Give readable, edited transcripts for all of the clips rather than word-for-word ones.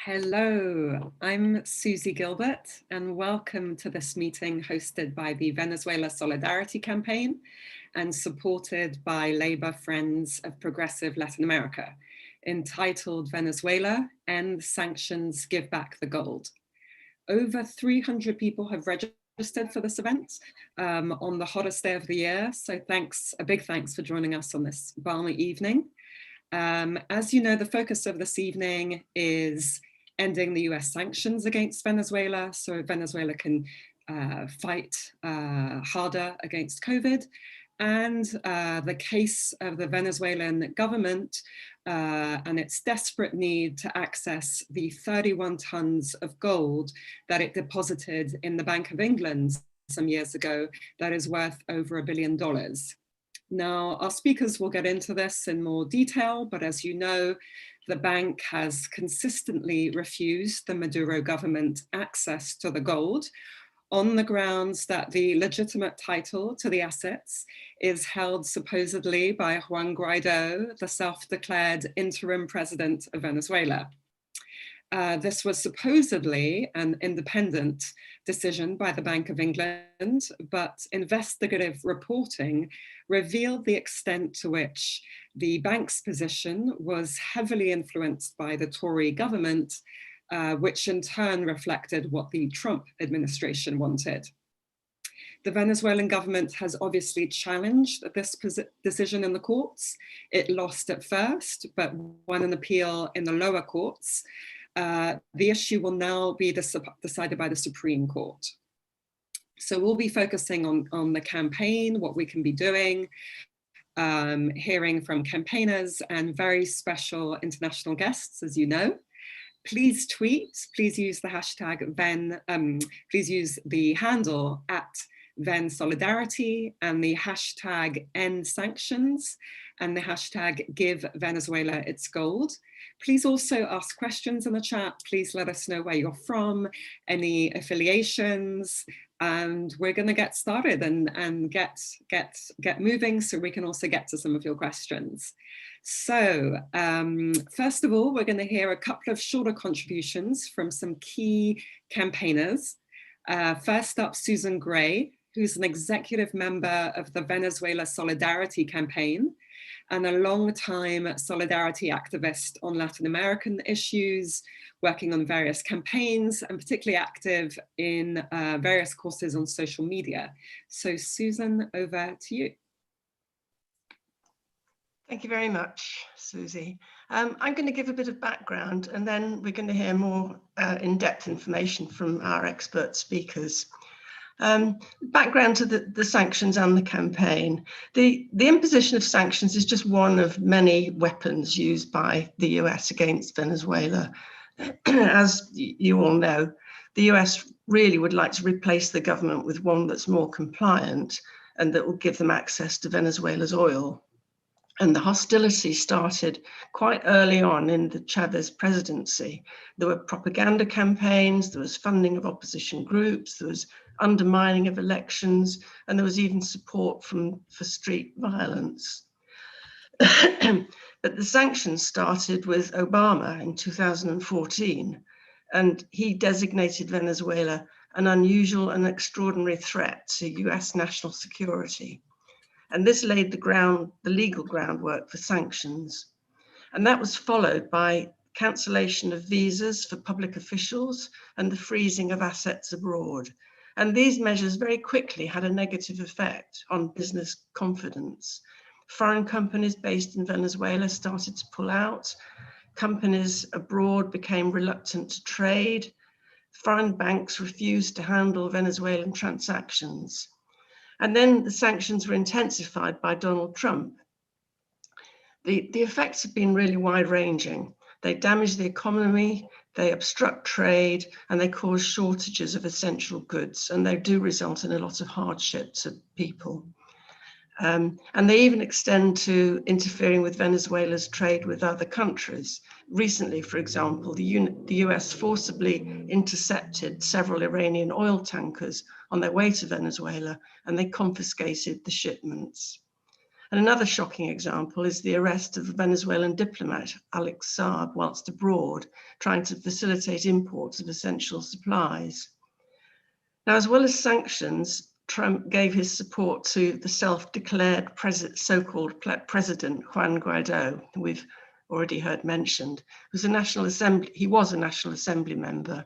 Hello, I'm Suzie Gilbert, and welcome to this meeting hosted by the Venezuela Solidarity Campaign and supported by Labour Friends of Progressive Latin America, entitled Venezuela, End Sanctions, Give Back the Gold. Over 300 people have registered for this event on the hottest day of the year, so a big thanks for joining us on this balmy evening. As you know, the focus of this evening is ending the US sanctions against Venezuela so Venezuela can fight harder against COVID, and the case of the Venezuelan government and its desperate need to access the 31 tons of gold that it deposited in the Bank of England some years ago that is worth over $1 billion. Now, our speakers will get into this in more detail, but as you know, the bank has consistently refused the Maduro government access to the gold on the grounds that the legitimate title to the assets is held supposedly by Juan Guaido, the self-declared interim president of Venezuela. This was supposedly an independent decision by the Bank of England, but investigative reporting revealed the extent to which the bank's position was heavily influenced by the Tory government, which in turn reflected what the Trump administration wanted. The Venezuelan government has obviously challenged this decision in the courts. It lost at first, but won an appeal in the lower courts. The issue will now be decided by the Supreme Court. So we'll be focusing on the campaign, what we can be doing, hearing from campaigners and very special international guests, as you know. Please tweet, please use the hashtag please use the handle @VenSolidarity and the hashtag #EndSanctions and the hashtag #GiveVenezuela its Gold. Please also ask questions in the chat. Please let us know where you're from, any affiliations, and we're going to get started and get moving so we can also get to some of your questions. So first of all, we're going to hear a couple of shorter contributions from some key campaigners. First up, Susan Gray, who's an executive member of the Venezuela Solidarity Campaign and a long-time solidarity activist on Latin American issues, working on various campaigns and particularly active in various courses on social media. So Susan, over to you. Thank you very much, Suzie. I'm going to give a bit of background and then we're going to hear more in-depth information from our expert speakers. Background to the sanctions and the campaign. The imposition of sanctions is just one of many weapons used by the US against Venezuela. As you all know, the US really would like to replace the government with one that's more compliant and that will give them access to Venezuela's oil. And the hostility started quite early on in the Chavez presidency. There were propaganda campaigns, there was funding of opposition groups, there was undermining of elections, and there was even support for street violence. But the sanctions started with Obama in 2014, and he designated Venezuela an unusual and extraordinary threat to US national security. And this laid the legal groundwork for sanctions. And that was followed by cancellation of visas for public officials and the freezing of assets abroad. And these measures very quickly had a negative effect on business confidence. Foreign companies based in Venezuela started to pull out. Companies abroad became reluctant to trade. Foreign banks refused to handle Venezuelan transactions. And then the sanctions were intensified by Donald Trump. The effects have been really wide-ranging. They damage the economy, they obstruct trade, and they cause shortages of essential goods, and they do result in a lot of hardship to people. And they even extend to interfering with Venezuela's trade with other countries. Recently, for example, the US forcibly intercepted several Iranian oil tankers on their way to Venezuela, and they confiscated the shipments. And another shocking example is the arrest of the Venezuelan diplomat, Alex Saab, whilst abroad, trying to facilitate imports of essential supplies. Now, as well as sanctions, Trump gave his support to the self-declared so-called president, Juan Guaido, who we've already heard mentioned, who's he was a National Assembly member.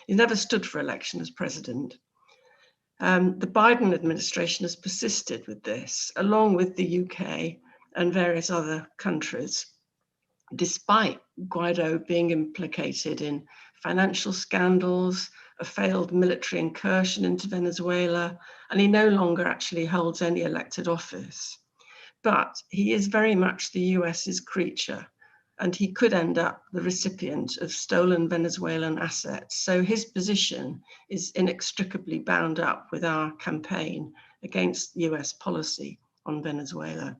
He never stood for election as president. The Biden administration has persisted with this, along with the UK and various other countries, despite Guaido being implicated in financial scandals, a failed military incursion into Venezuela, and he no longer actually holds any elected office. But he is very much the US's creature, and he could end up the recipient of stolen Venezuelan assets. So his position is inextricably bound up with our campaign against US policy on Venezuela.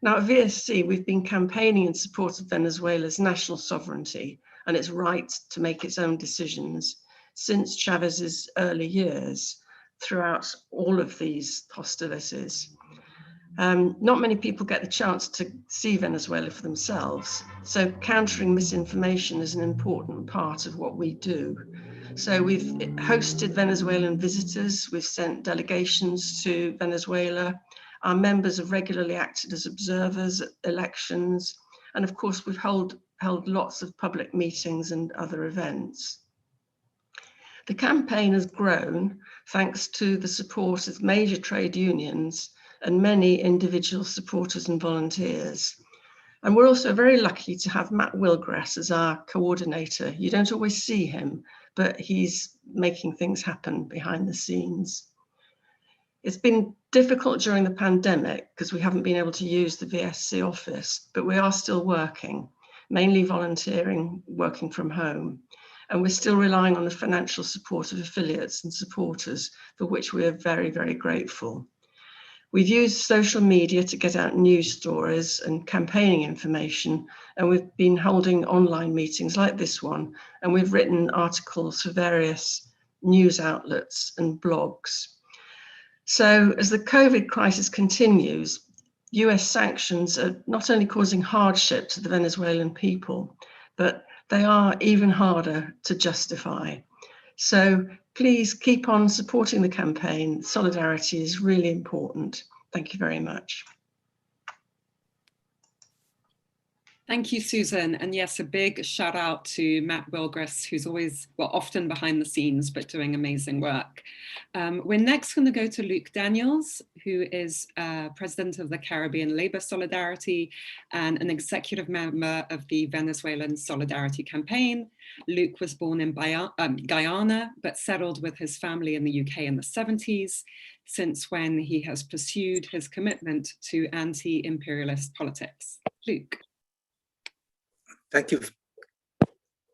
Now, at VSC, we've been campaigning in support of Venezuela's national sovereignty and its right to make its own decisions since Chavez's early years throughout all of these hostilities. Not many people get the chance to see Venezuela for themselves, so countering misinformation is an important part of what we do. So we've hosted Venezuelan visitors, we've sent delegations to Venezuela, our members have regularly acted as observers at elections, and of course we've held lots of public meetings and other events. The campaign has grown thanks to the support of major trade unions and many individual supporters and volunteers. And we're also very lucky to have Matt Wilgrass as our coordinator. You don't always see him, but he's making things happen behind the scenes. It's been difficult during the pandemic because we haven't been able to use the VSC office, but we are still working, mainly volunteering, working from home. And we're still relying on the financial support of affiliates and supporters, for which we are very, very grateful. We've used social media to get out news stories and campaigning information, and we've been holding online meetings like this one, and we've written articles for various news outlets and blogs. So as the COVID crisis continues, US sanctions are not only causing hardship to the Venezuelan people, but they are even harder to justify. So please keep on supporting the campaign. Solidarity is really important. Thank you very much. Thank you, Susan. And yes, a big shout out to Matt Wilgrass, who's always, well, often behind the scenes, but doing amazing work. We're next going to go to Luke Daniels, who is president of the Caribbean Labor Solidarity and an executive member of the Venezuelan Solidarity Campaign. Luke was born in Guyana, but settled with his family in the UK in the 70s, since when he has pursued his commitment to anti-imperialist politics. Luke. Thank you.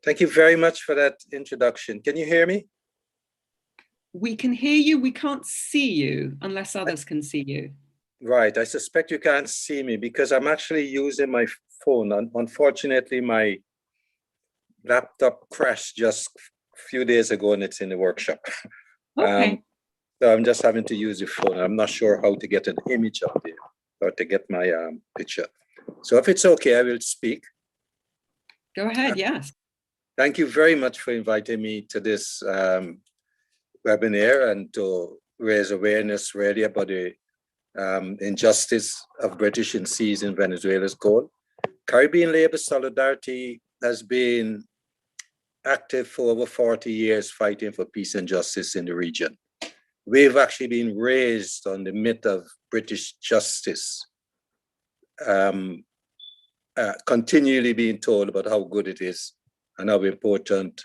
Thank you very much for that introduction. Can you hear me? We can hear you. We can't see you unless others can see you. Right. I suspect you can't see me because I'm actually using my phone. Unfortunately, my laptop crashed just a few days ago and it's in the workshop. Okay. So I'm just having to use the phone. I'm not sure how to get an image of it or to get my picture. So if it's okay, I will speak. Go ahead, yes. Thank you very much for inviting me to this webinar and to raise awareness really about the injustice of British in seizing Venezuela's gold. Caribbean Labor Solidarity has been active for over 40 years fighting for peace and justice in the region. We've actually been raised on the myth of British justice. Continually being told about how good it is and how important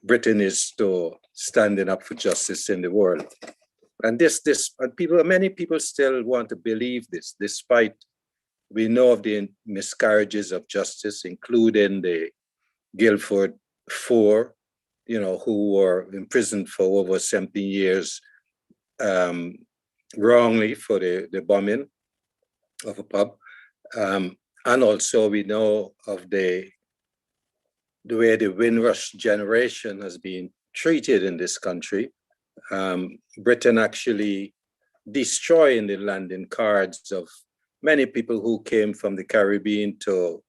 Britain is to standing up for justice in the world. And many people still want to believe this, despite we know of the miscarriages of justice, including the Guildford Four, who were imprisoned for over 17 years wrongly for the bombing of a pub. And also we know of the way the Windrush generation has been treated in this country. Britain actually destroying the landing cards of many people who came from the Caribbean to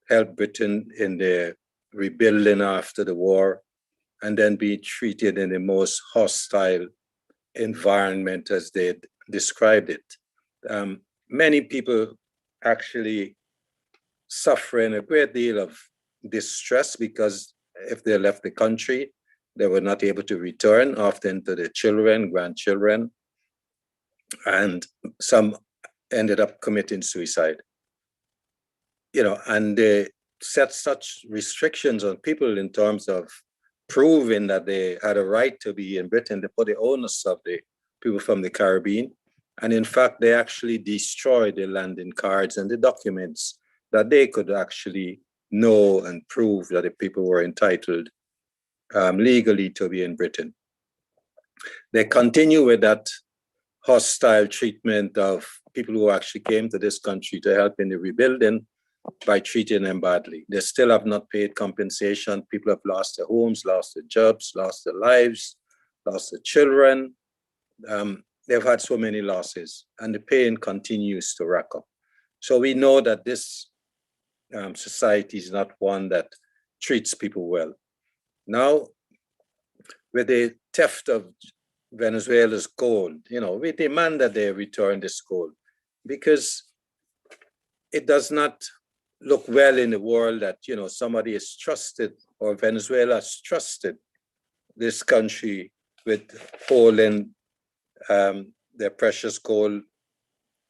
help Britain in the rebuilding after the war, and then be treated in the most hostile environment as they described it. Many people actually suffering a great deal of distress because if they left the country, they were not able to return, often to their children, grandchildren, and some ended up committing suicide. You know, and they set such restrictions on people in terms of proving that they had a right to be in Britain. They put the onus of the people from the Caribbean. And in fact, they actually destroyed the landing cards and the documents that they could actually know and prove that the people were entitled legally to be in Britain. They continue with that hostile treatment of people who actually came to this country to help in the rebuilding by treating them badly. They still have not paid compensation. People have lost their homes, lost their jobs, lost their lives, lost their children. They've had so many losses, and the pain continues to rack up. So we know that this society is not one that treats people well. Now, with the theft of Venezuela's gold, you know, we demand that they return this gold, because it does not look well in the world that, you know, somebody is trusted, or Venezuela has trusted this country with holding their precious gold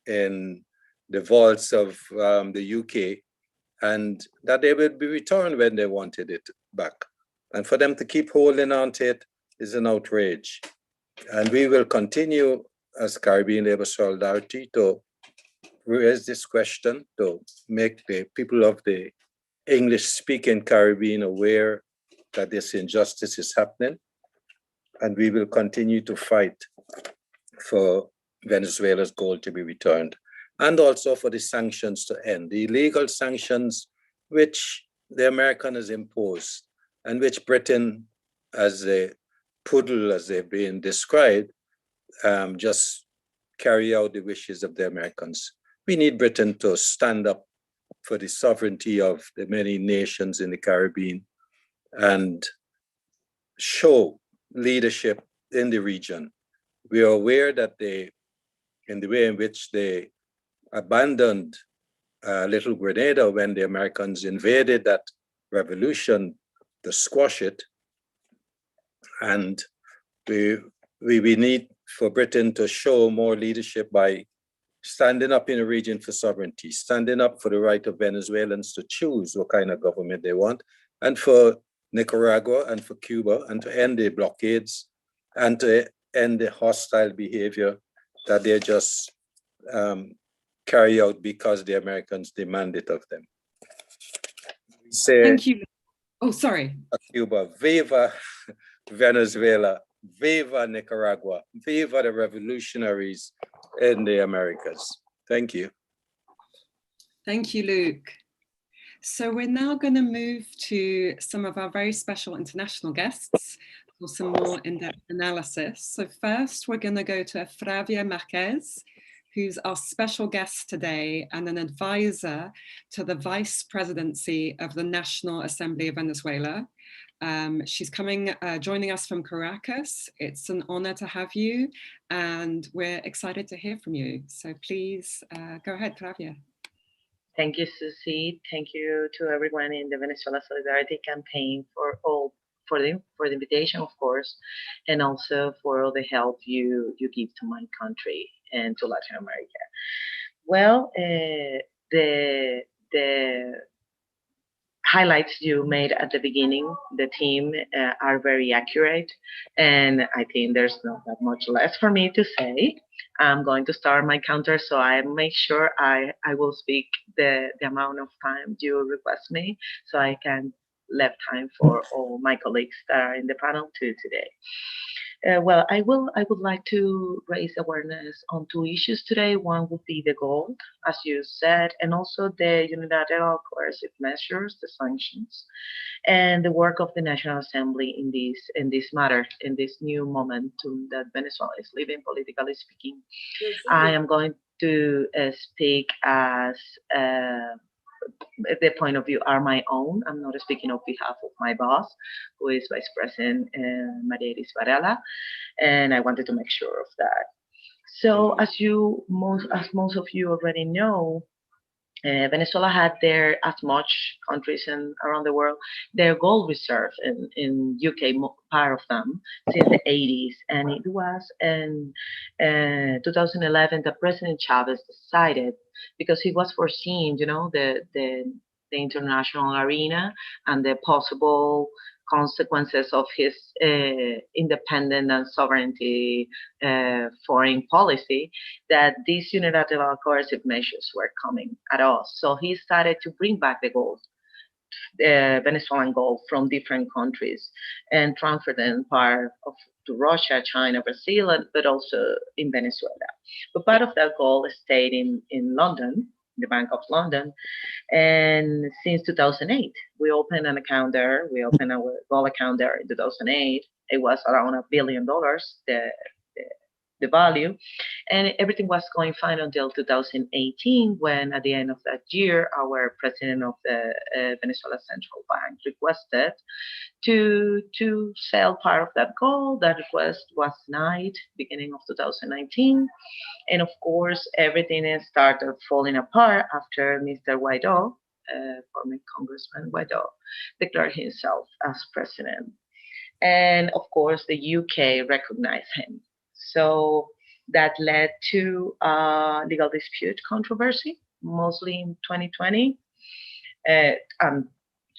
in the vaults of the UK, and that they will be returned when they wanted it back. And for them to keep holding on to it is an outrage. And we will continue as Caribbean Labour Solidarity to raise this question, to make the people of the English-speaking Caribbean aware that this injustice is happening. And we will continue to fight for Venezuela's gold to be returned, and also for the sanctions to end, the illegal sanctions which the American has imposed, and which Britain, as a poodle, as they've been described, just carry out the wishes of the Americans. We need Britain to stand up for the sovereignty of the many nations in the Caribbean and show leadership in the region. We are aware that in the way in which they abandoned Little Grenada when the Americans invaded that revolution to squash it. And we need for Britain to show more leadership by standing up in the region for sovereignty, standing up for the right of Venezuelans to choose what kind of government they want, and for Nicaragua and for Cuba, and to end the blockades and to end the hostile behavior that they just carry out because the Americans demand it of them. Say, thank you. Oh, sorry. Cuba, viva Venezuela, viva Nicaragua, viva the revolutionaries in the Americas. Thank you. Thank you, Luke. So we're now going to move to some of our very special international guests for some more in-depth analysis. So first, we're going to go to Fravia Márquez, who's our special guest today and an advisor to the Vice-Presidency of the National Assembly of Venezuela. She's joining us from Caracas. It's an honor to have you, and we're excited to hear from you. So please go ahead, Fravia. Thank you, Suzie. Thank you to everyone in the Venezuela Solidarity Campaign for the invitation, of course, and also for all the help you give to my country and to Latin America. Well, the highlights you made at the beginning, the team are very accurate, and I think there's not that much less for me to say. I'm going to start my counter, so I make sure I will speak the amount of time you request me, so I can leave time for all my colleagues that are in the panel too today. Well, I would like to raise awareness on two issues today. One would be the gold, as you said, and also the unilateral coercive measures, the sanctions, and the work of the National Assembly in this matter, in this new momentum that Venezuela is living, politically speaking. I am going to speak as the point of view are my own. I'm not speaking on behalf of my boss, who is Vice President Maria Iris Varela, and I wanted to make sure of that. So, as most of you already know, Venezuela had as much countries around the world, their gold reserve in UK, part of them, since the 80s. And it was in 2011 that President Chavez decided, because he was foreseeing, the international arena and the possible consequences of his independent and sovereignty foreign policy, that these unilateral coercive measures were coming at us. So he started to bring back the gold, Venezuelan gold, from different countries and transfer them to Russia, China, Brazil, but also in Venezuela. But part of that gold stayed in London, the Bank of London, and since 2008, we opened an account there. We opened our gold account there in 2008. It was around $1 billion, the value, and everything was going fine until 2018, when at the end of that year, our president of the Venezuela Central Bank requested to sell part of that gold. That request was denied beginning of 2019. And of course, everything started falling apart after Mr. Guaido, former Congressman Guaido, declared himself as president. And of course, the UK recognized him. So that led to legal dispute controversy, mostly in 2020. I'm,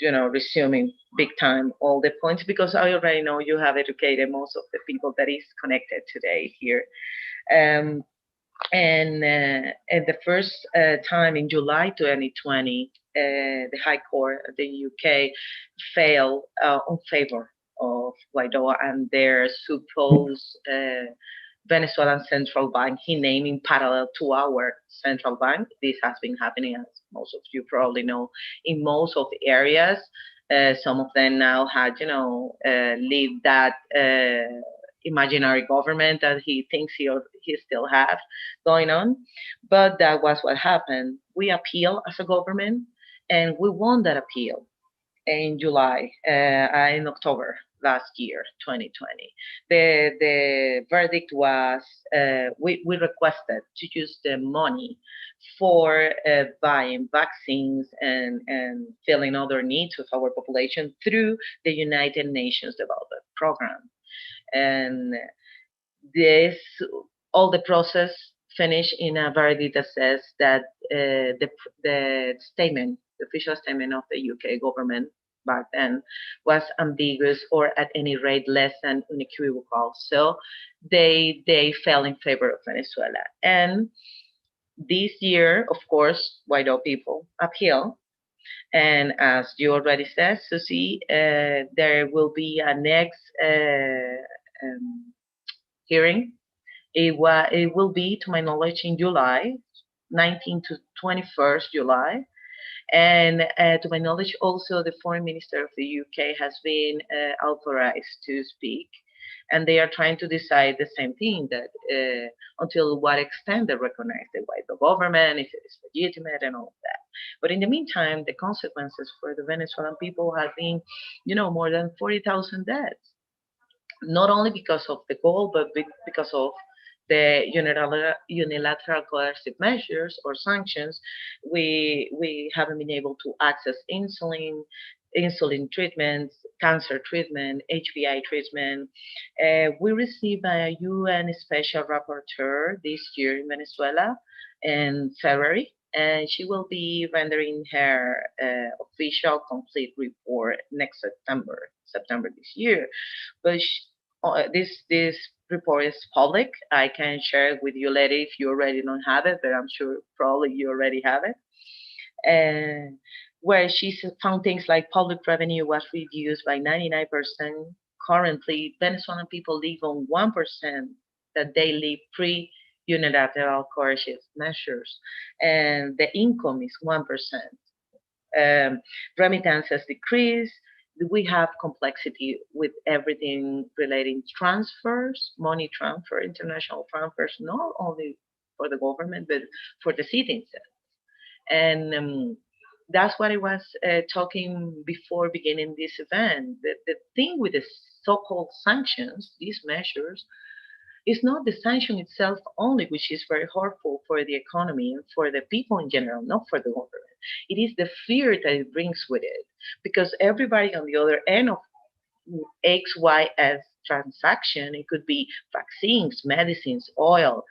resuming big time all the points, because I already know you have educated most of the people that is connected today here. And the first time in July 2020, the High Court of the UK failed on favor of Guaido and their supposed Venezuelan central bank, he named in parallel to our central bank. This has been happening, as most of you probably know, in most of the areas. Some of them now had, leave that imaginary government that he thinks he still has going on. But that was what happened. We appealed as a government, and we won that appeal in July, in October last year, 2020. The verdict was, we requested to use the money for buying vaccines and filling other needs of our population through the United Nations Development Program. And all the process finished in a verdict that says that the official statement of the UK government back then was ambiguous, or at any rate less than unequivocal. So they fell in favor of Venezuela. And this year, of course, Guaido people appeal. And as you already said, Suzie, there will be a next hearing. It will be, to my knowledge, in July, 19th to 21st July. And to my knowledge, also the Foreign Minister of the UK has been authorized to speak. And they are trying to decide the same thing, that until what extent they recognize the Guaido government, if it is legitimate and all of that. But in the meantime, the consequences for the Venezuelan people have been, more than 40,000 deaths. Not only because of the gold, but because of the unilateral coercive measures or sanctions. We haven't been able to access insulin treatments, cancer treatment, HPI treatment. We received a UN Special Rapporteur this year in Venezuela in February, and she will be rendering her official complete report next September this year. But this report is public. I can share it with you later if you already don't have it, but I'm sure probably you already have it. And where she found things like public revenue was reduced by 99% currently Venezuelan people live on 1% that they live pre-unilateral coercive measures, and the income is 1%. Remittances decrease. We have complexity with everything relating transfers, money transfer, international transfers, not only for the government, but for the citizens. And that's what I was talking before beginning this event. The thing with the so-called sanctions, these measures, is not the sanction itself only, which is very harmful for the economy and for the people in general, not for the government. It is the fear that it brings with it, because everybody on the other end of XYS transaction, it could be vaccines, medicines, oil,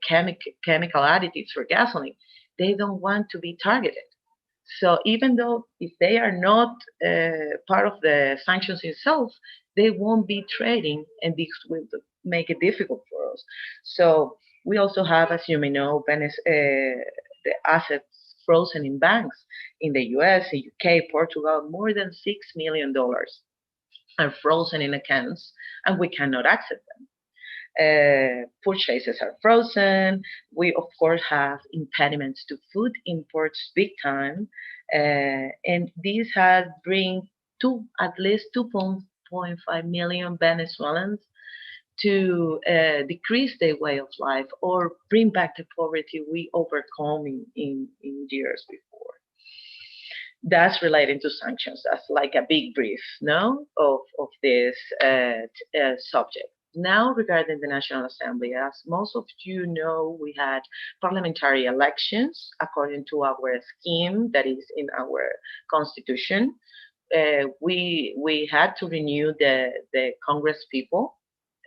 chemical additives for gasoline, they don't want to be targeted. So even though if they are not part of the sanctions itself, they won't be trading, and this will make it difficult for us. So we also have, as you may know, the assets frozen in banks in the US, the UK, Portugal, more than $6 million are frozen in accounts, and we cannot access them. Purchases are frozen. We, of course, have impediments to food imports big time. And this has bring at least 2.5 million Venezuelans to decrease their way of life or bring back the poverty we overcome in years before. That's related to sanctions. That's like a big brief, no, of this subject. Now, regarding the National Assembly, as most of you know, we had parliamentary elections according to our scheme that is in our constitution. We had to renew the Congress people,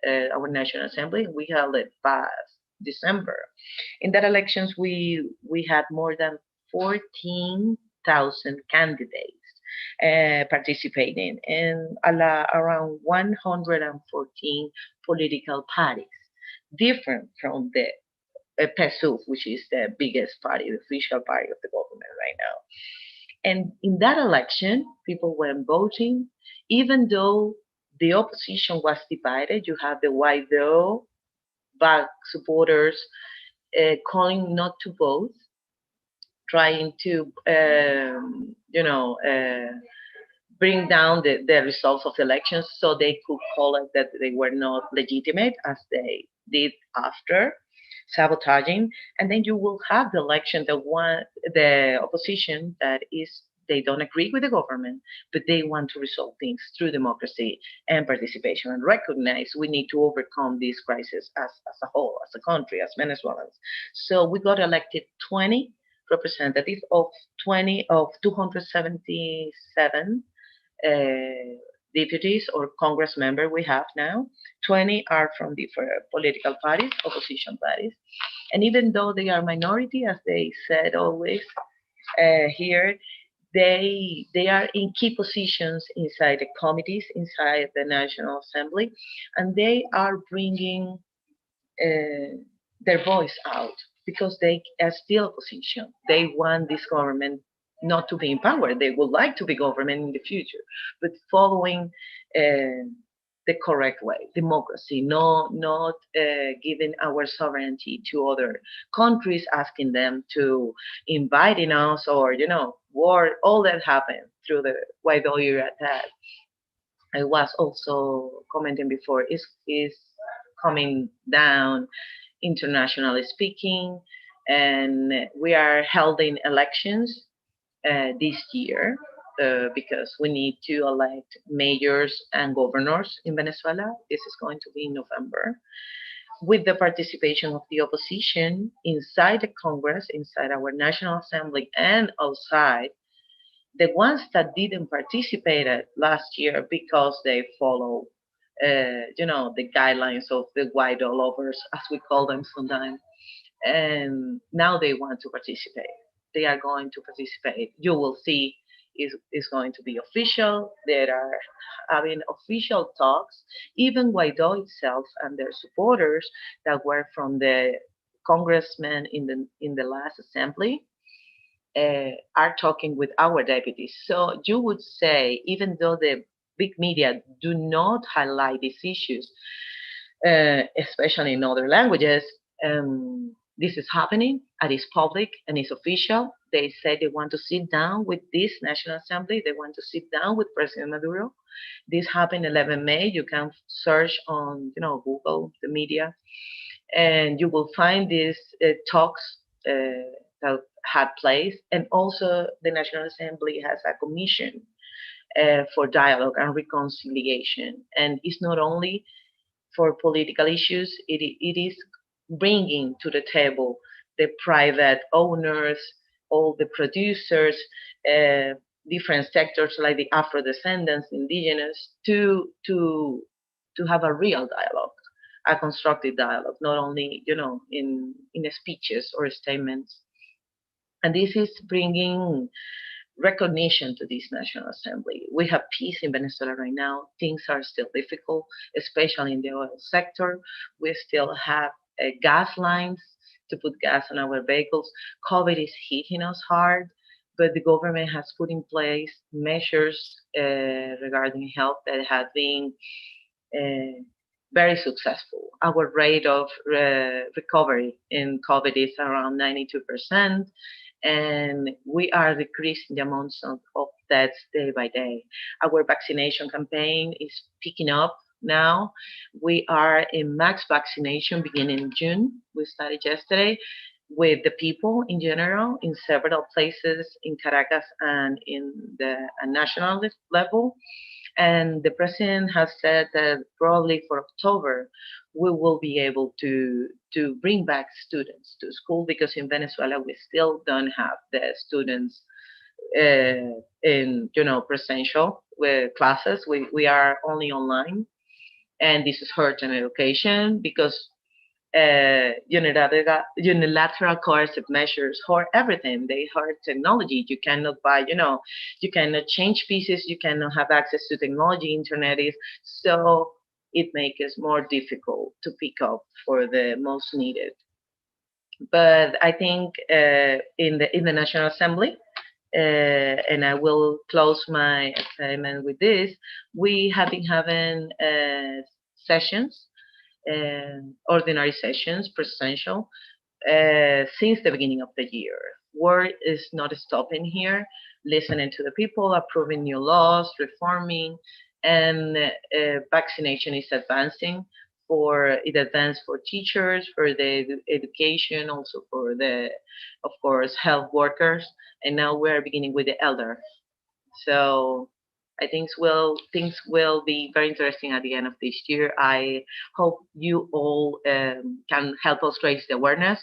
our National Assembly. We held it past December. In that elections, we had more than 14,000 candidates participating, and around 114 political parties, different from the PSUV, which is the biggest party, the official party of the government right now. And in that election, people were voting, even though the opposition was divided. You have the Guaido back supporters calling not to vote, trying to, bring down the results of the elections so they could call it that they were not legitimate, as they did after, sabotaging. And then you will have the election, the opposition that is, they don't agree with the government, but they want to resolve things through democracy and participation, and recognize we need to overcome this crisis as a whole, as a country, as Venezuelans. So we got elected 20 representatives of 277 deputies or Congress members we have now. 20 are from different political parties, opposition parties. And even though they are minority, as they said always here, they are in key positions inside the committees, inside the National Assembly, and they are bringing their voice out because they are still opposition. They want this government not to be in power. They would like to be government in the future, but following the correct way, democracy, not giving our sovereignty to other countries, asking them to invite in us, or war, all that happened through the Guaido era that I was also commenting before is coming down, internationally speaking, and we are holding elections this year because we need to elect mayors and governors in Venezuela. This is going to be in November, with the participation of the opposition inside the Congress, inside our National Assembly, and outside. The ones that didn't participate last year because they follow, the guidelines of the Guaido lovers, as we call them sometimes, and now they want to participate. They are going to participate. You will see is going to be official. They are having official talks. Even Guaido itself and their supporters that were from the congressmen in the last assembly are talking with our deputies. So you would say, even though the big media do not highlight these issues, especially in other languages. This is happening, and it's public and it's official. They say they want to sit down with this National Assembly. They want to sit down with President Maduro. This happened 11 May. You can search on, Google, the media, and you will find these talks that had place. And also, the National Assembly has a commission for dialogue and reconciliation. And it's not only for political issues, it is bringing to the table the private owners, all the producers, different sectors like the Afro-descendants, indigenous, to have a real dialogue, a constructive dialogue, not only, in speeches or statements. And this is bringing recognition to this National Assembly. We have peace in Venezuela right now. Things are still difficult, especially in the oil sector. We still have gas lines to put gas on our vehicles. COVID is hitting us hard, but the government has put in place measures regarding health that have been very successful. Our rate of recovery in COVID is around 92%. And we are decreasing the amounts of deaths day by day. Our vaccination campaign is picking up now. We are in max vaccination beginning in June. We started yesterday with the people in general in several places in Caracas and in the national level. And the president has said that probably for October, we will be able to bring back students to school, because in Venezuela, we still don't have the students in, presential classes. We are only online. And this is hurting education because unilateral coercive measures hurt everything. They hurt technology. You cannot buy, you cannot change pieces. You cannot have access to technology. Internet is so. It makes it more difficult to pick up for the most needed. But I think in the National Assembly, and I will close my statement with this, we have been having sessions, ordinary sessions, presidential, since the beginning of the year. Work is not stopping here, listening to the people, approving new laws, reforming, and vaccination is advancing. It advanced for teachers, for the education, also for the, of course, health workers, and now we're beginning with the elder. So I think things will be very interesting at the end of this year. I hope you all can help us raise the awareness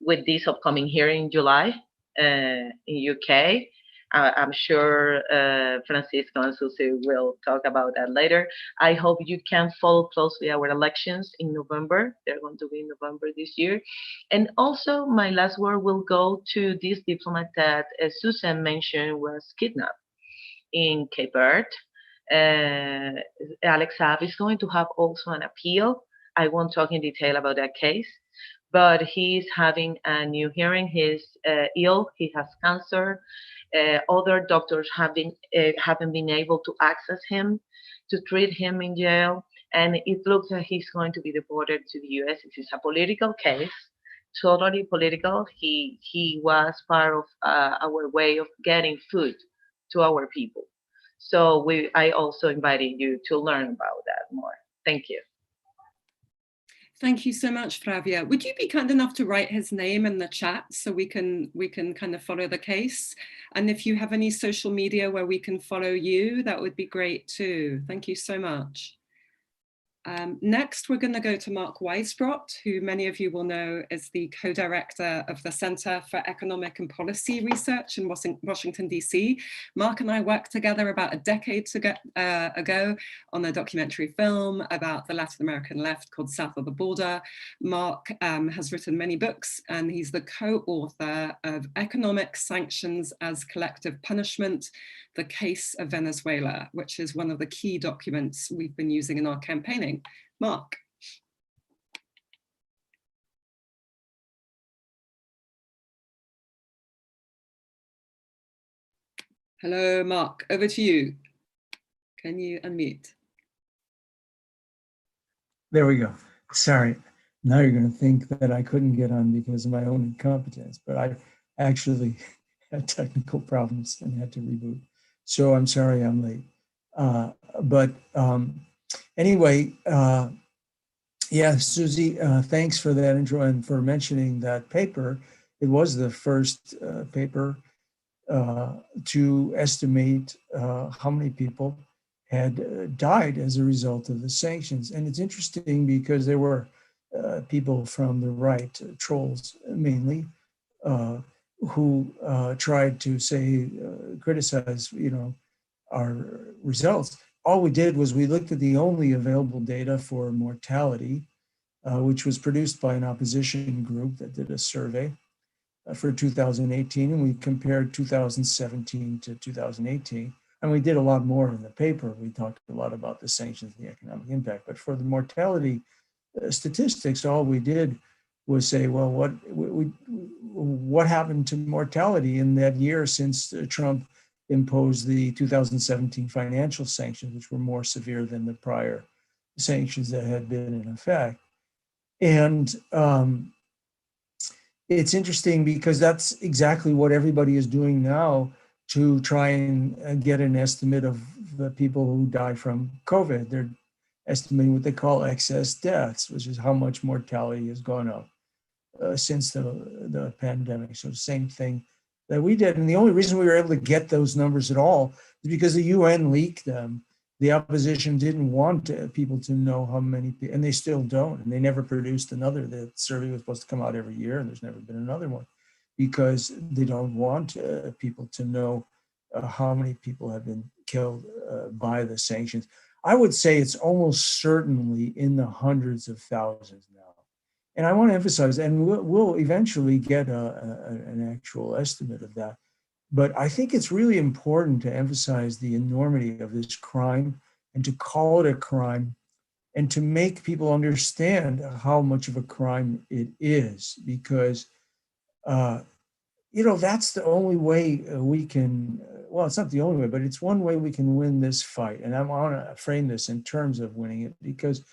with this upcoming hearing in July in UK. I'm sure Francisco and Suzie will talk about that later. I hope you can follow closely our elections in November. They're going to be in November this year. And also, my last word will go to this diplomat that Suzie mentioned was kidnapped in Cape Verde. Alex Saab is going to have also an appeal. I won't talk in detail about that case, but he's having a new hearing. He's ill. He has cancer. Other doctors haven't been able to access him to treat him in jail, and it looks like he's going to be deported to the U.S. It is a political case, totally political. He was part of our way of getting food to our people. So I also invited you to learn about that more. Thank you. Thank you so much, Fravia. Would you be kind enough to write his name in the chat so we can kind of follow the case? And if you have any social media where we can follow you, that would be great too. Thank you so much. Next, we're going to go to Mark Weisbrot, who many of you will know is the co-director of the Center for Economic and Policy Research in Washington, D.C. Mark and I worked together about a decade ago on a documentary film about the Latin American left called South of the Border. Mark has written many books, and he's the co-author of Economic Sanctions as Collective Punishment, The Case of Venezuela, which is one of the key documents we've been using in our campaigning. Mark. Hello, Mark, over to you. Can you unmute? There we go. Sorry. Now you're going to think that I couldn't get on because of my own incompetence, but I actually had technical problems and had to reboot. So I'm sorry I'm late. Anyway, yeah, Suzie, thanks for that intro and for mentioning that paper. It was the first paper to estimate how many people had died as a result of the sanctions. And it's interesting because there were people from the right, trolls mainly, who tried to say, criticize, our results. All we did was we looked at the only available data for mortality, which was produced by an opposition group that did a survey for 2018, and we compared 2017 to 2018. And we did a lot more in the paper. We talked a lot about the sanctions and the economic impact. But for the mortality statistics, all we did was say, well, what happened to mortality in that year since Trump imposed the 2017 financial sanctions, which were more severe than the prior sanctions that had been in effect. And it's interesting because that's exactly what everybody is doing now to try and get an estimate of the people who die from COVID. They're estimating what they call excess deaths, which is how much mortality has gone up since the pandemic. So the same thing that we did. And the only reason we were able to get those numbers at all is because the UN leaked them. The opposition didn't want people to know how many people, and they still don't. And they never produced another. The survey was supposed to come out every year, and there's never been another one because they don't want people to know how many people have been killed by the sanctions. I would say it's almost certainly in the hundreds of thousands now. And I want to emphasize, and we'll eventually get an actual estimate of that. But I think it's really important to emphasize the enormity of this crime and to call it a crime and to make people understand how much of a crime it is, because, that's the only way we can, well, it's not the only way, but it's one way we can win this fight. And I want to frame this in terms of winning it because,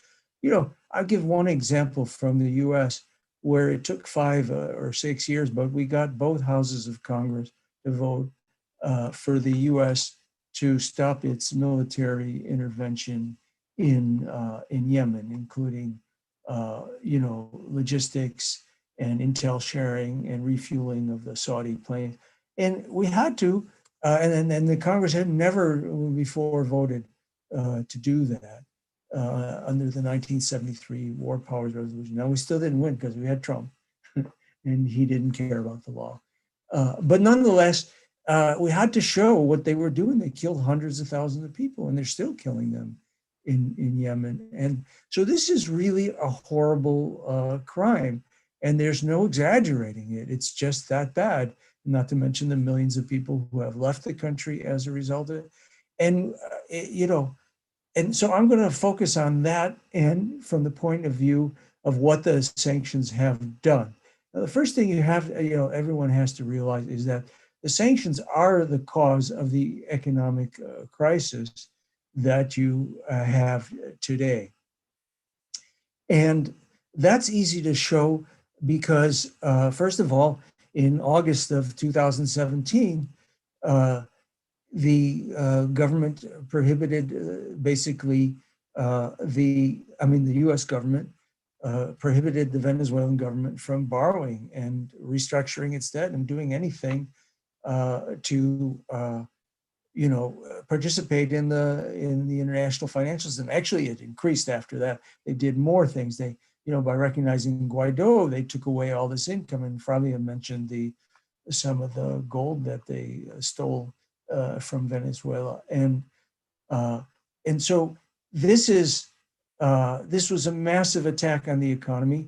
I'll give one example from the US where it took 5 or 6 years, but we got both houses of Congress to vote for the US to stop its military intervention in Yemen, including, logistics and intel sharing and refueling of the Saudi planes. And we had to, and the Congress had never before voted to do that under the 1973 War Powers Resolution. Now, we still didn't win because we had Trump and he didn't care about the law. But nonetheless, we had to show what they were doing. They killed hundreds of thousands of people and they're still killing them in Yemen. And so this is really a horrible crime. And there's no exaggerating it. It's just that bad, not to mention the millions of people who have left the country as a result of it. And, and so I'm going to focus on that and from the point of view of what the sanctions have done. Now, the first thing everyone has to realize is that the sanctions are the cause of the economic crisis that you have today. And that's easy to show because, first of all, in August of 2017, the government prohibited basically the US government prohibited the Venezuelan government from borrowing and restructuring its debt and doing anything to participate in the international financial system. Actually, it increased after that. They did more things. They, by recognizing Guaido, they took away all this income. And Fravia mentioned some of the gold that they stole from Venezuela. And so this was a massive attack on the economy.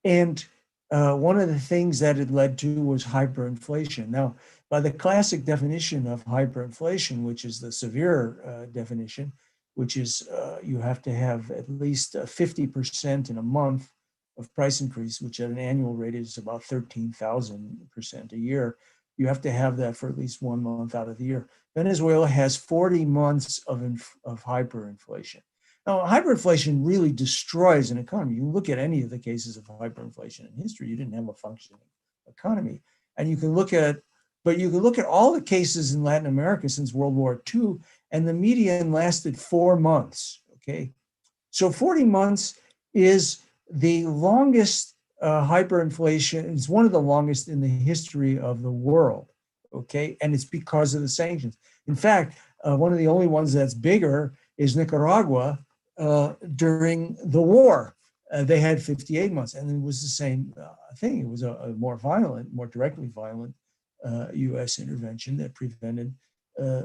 And one of the things that it led to was hyperinflation. Now, by the classic definition of hyperinflation, which is the severe definition, which is you have to have at least 50% in a month of price increase, which at an annual rate is about 13,000% a year. You have to have that for at least 1 month out of the year. Venezuela has 40 months of hyperinflation. Now, hyperinflation really destroys an economy. You look at any of the cases of hyperinflation in history, you didn't have a functioning economy. And you can look at, but you can look at all the cases in Latin America since World War II, and the median lasted 4 months, okay? So 40 months is the longest hyperinflation. It's one of the longest in the history of the world, okay? And it's because of the sanctions. In fact, one of the only ones that's bigger is Nicaragua during the war. They had 58 months, and it was the same thing. It was a more violent, more directly violent US intervention that prevented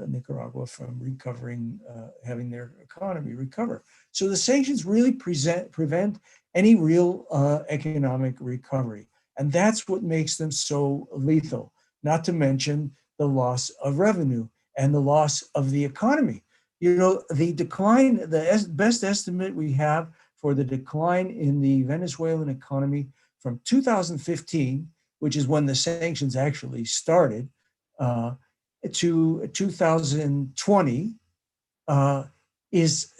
Nicaragua from recovering, having their economy recover. So the sanctions really prevent any real economic recovery. And that's what makes them so lethal, not to mention the loss of revenue and the loss of the economy. You know, the decline, the best estimate we have for the decline in the Venezuelan economy from 2015, which is when the sanctions actually started, to 2020 is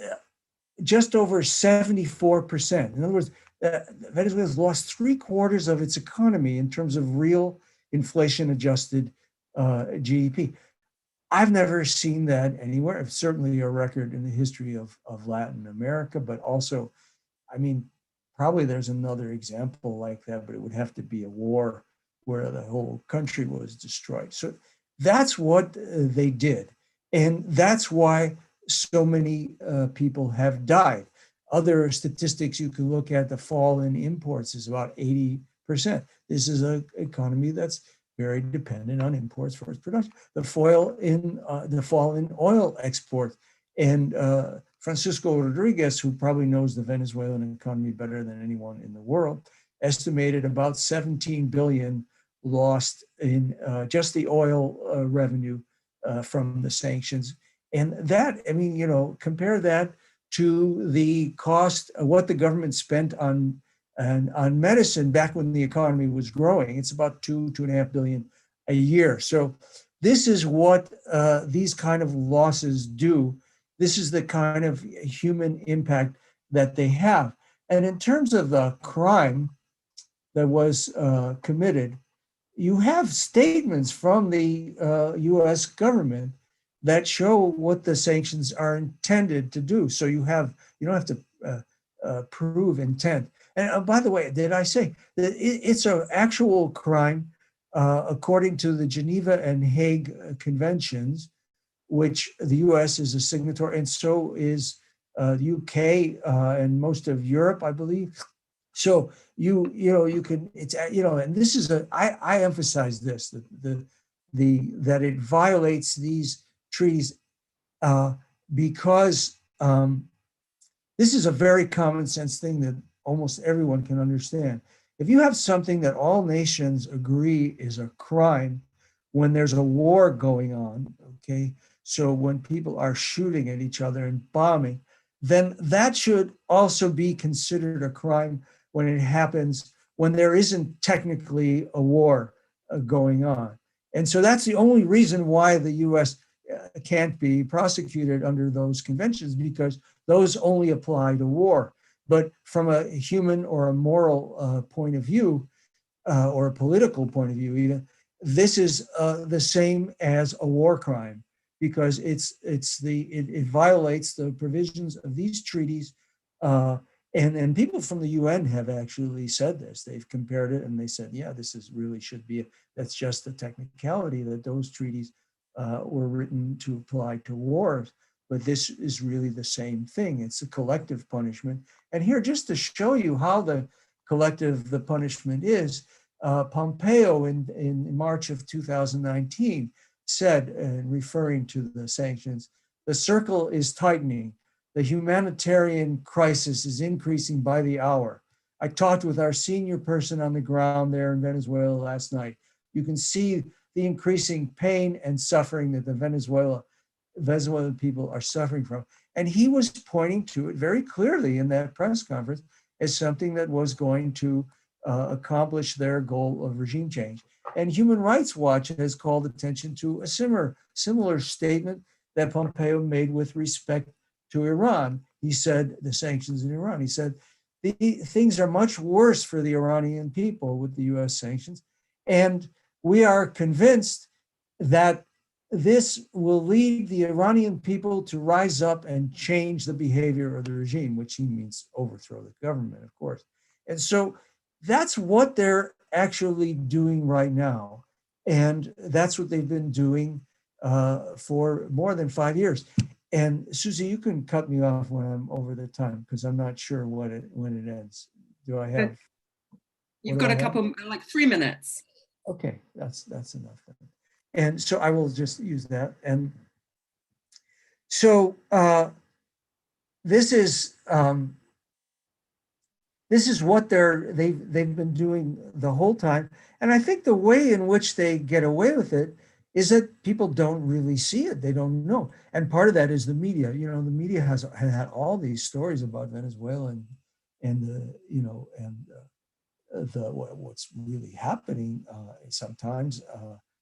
just over 74%. In other words, Venezuela's lost 3/4 of its economy in terms of real inflation-adjusted GDP. I've never seen that anywhere. It's certainly a record in the history of Latin America, but also, I mean, probably there's another example like that, but it would have to be a war where the whole country was destroyed. So that's what they did. And that's why so many people have died. Other statistics you can look at, the fall in imports is about 80%. This is an economy that's very dependent on imports for its production. The fall in oil export, and Francisco Rodriguez, who probably knows the Venezuelan economy better than anyone in the world, estimated about 17 billion lost in just the oil revenue from the sanctions. And that, I mean, you know, compare that to the cost of what the government spent on medicine back when the economy was growing. It's about 2.5 billion a year. So this is what these kind of losses do. This is the kind of human impact that they have. And in terms of the crime that was committed, you have statements from the US government that show what the sanctions are intended to do. So you don't have to prove intent. And by the way, did I say that it's an actual crime according to the Geneva and Hague Conventions, which the US is a signatory, and so is the UK and most of Europe, I believe. So you can, it's, and this is I emphasize this, that it violates these treaties because this is a very common sense thing that almost everyone can understand. If you have something that all nations agree is a crime when there's a war going on, okay, so when people are shooting at each other and bombing, then that should also be considered a crime when it happens when there isn't technically a war going on. And so that's the only reason why the US can't be prosecuted under those conventions, because those only apply to war. But from a human or a moral point of view, or a political point of view even, this is the same as a war crime, because it violates the provisions of these treaties. And people from the UN have actually said this. They've compared it and they said, yeah, this is really should be, that's just a technicality, that those treaties were written to apply to wars. But this is really the same thing. It's a collective punishment. And here, just to show you how the punishment is, Pompeo in March of 2019 said, referring to the sanctions, the circle is tightening. The humanitarian crisis is increasing by the hour. I talked with our senior person on the ground there in Venezuela last night. You can see the increasing pain and suffering that the Venezuelan people are suffering from. And he was pointing to it very clearly in that press conference as something that was going to accomplish their goal of regime change. And Human Rights Watch has called attention to a similar statement that Pompeo made with respect to Iran. He said, the sanctions in Iran, he said, things are much worse for the Iranian people with the US sanctions. And we are convinced that this will lead the Iranian people to rise up and change the behavior of the regime, which he means overthrow the government, of course. And so that's what they're actually doing right now. And that's what they've been doing for more than 5 years. And Suzie, you can cut me off when I'm over the time, because I'm not sure when it ends. Do I have? You've got a couple, like 3 minutes. Okay, that's enough. And so I will just use that. And so this is what they've been doing the whole time. And I think the way in which they get away with it is that people don't really see it. They don't know. And part of that is the media. You know, the media has had all these stories about Venezuela and what's really happening sometimes,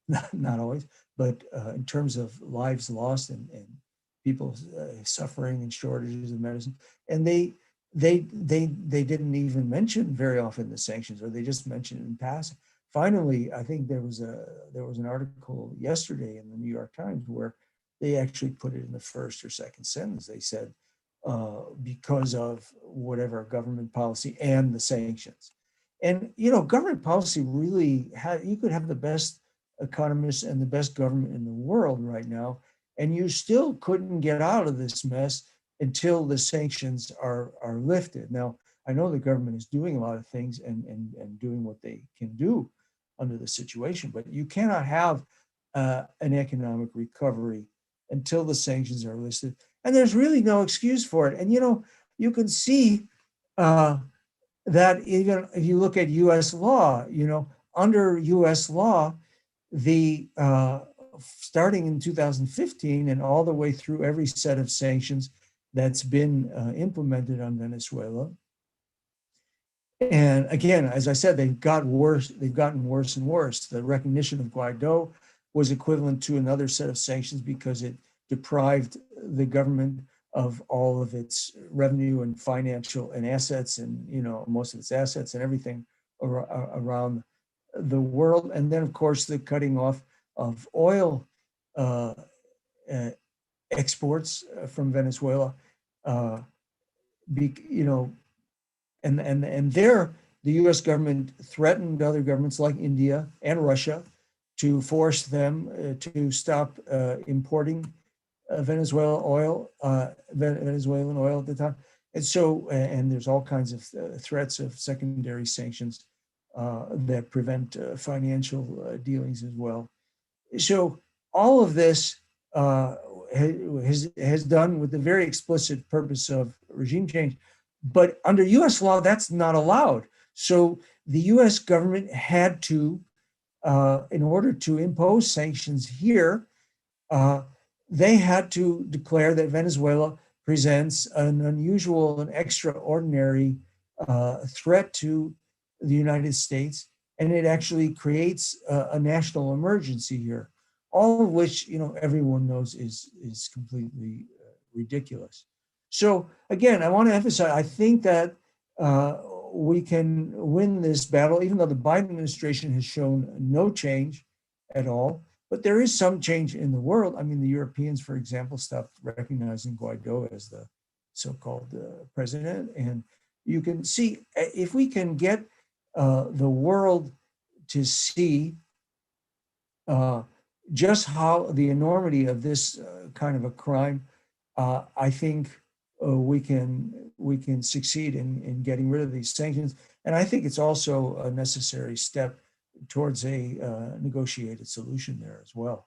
not always, but in terms of lives lost and people suffering and shortages of medicine. And they didn't even mention very often the sanctions, or they just mentioned it in passing. Finally, I think there was an article yesterday in the New York Times where they actually put it in the first or second sentence. They said, because of whatever government policy and the sanctions. And, you know, government policy really you could have the best economists and the best government in the world right now, and you still couldn't get out of this mess until the sanctions are lifted. Now, I know the government is doing a lot of things and doing what they can do under the situation, but you cannot have an economic recovery until the sanctions are lifted. And there's really no excuse for it. And, you know, you can see that even if you look at US law, you know, under US law, the starting in 2015 and all the way through every set of sanctions that's been implemented on Venezuela. And again, as I said, they've gotten worse and worse. The recognition of Guaido was equivalent to another set of sanctions because it deprived the government of all of its revenue and financial and assets, and, you know, most of its assets and everything around the world. And then, of course, the cutting off of oil exports from Venezuela, you know, and there the U.S. government threatened other governments like India and Russia to force them to stop importing Venezuelan oil at the time. And so, and there's all kinds of threats of secondary sanctions that prevent financial dealings as well. So all of this has done with the very explicit purpose of regime change. But under US law, that's not allowed. So the US government had to, in order to impose sanctions here, they had to declare that Venezuela presents an unusual and extraordinary threat to the United States, and it actually creates a national emergency here, all of which, you know, everyone knows is completely ridiculous. So again, I want to emphasize, I think that we can win this battle, even though the Biden administration has shown no change at all. But there is some change in the world. I mean, the Europeans, for example, stopped recognizing Guaido as the so-called president. And you can see, if we can get the world to see just how the enormity of this kind of a crime, I think we can succeed in getting rid of these sanctions. And I think it's also a necessary step towards a negotiated solution there as well.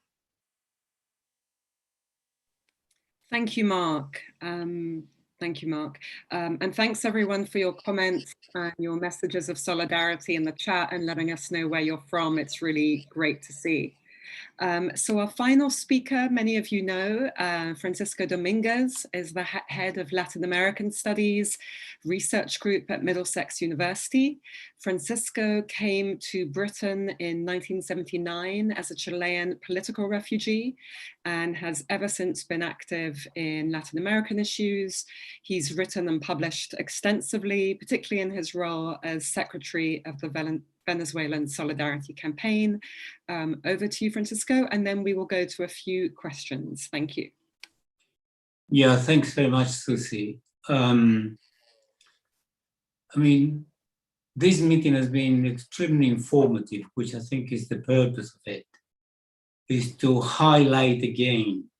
Thank you, Mark. Thank you, Mark. And thanks everyone for your comments and your messages of solidarity in the chat and letting us know where you're from. It's really great to see. So our final speaker, many of you know, Francisco Dominguez is the head of Latin American Studies research group at Middlesex University. Francisco came to Britain in 1979 as a Chilean political refugee and has ever since been active in Latin American issues. He's written and published extensively, particularly in his role as Secretary of the Venezuelan Solidarity Campaign. Over to you, Francisco, and then we will go to a few questions. Thank you. Yeah, thanks very much, Suzie. I mean, this meeting has been extremely informative, which I think is the purpose of it, is to highlight again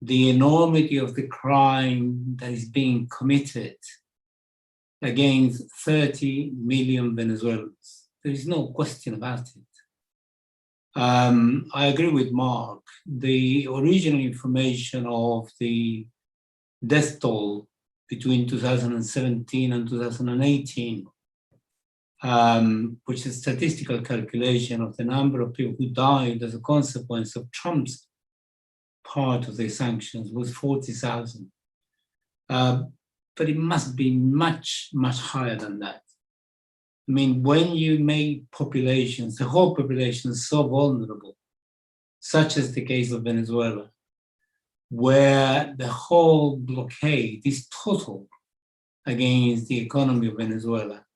the enormity of the crime that is being committed against 30 million Venezuelans. There is no question about it. I agree with Mark. The original information of the death toll between 2017 and 2018, which is a statistical calculation of the number of people who died as a consequence of Trump's part of the sanctions, was 40,000. But it must be much, much higher than that. I mean, when you make populations, the whole population is so vulnerable, such as the case of Venezuela, where the whole blockade is total against the economy of Venezuela,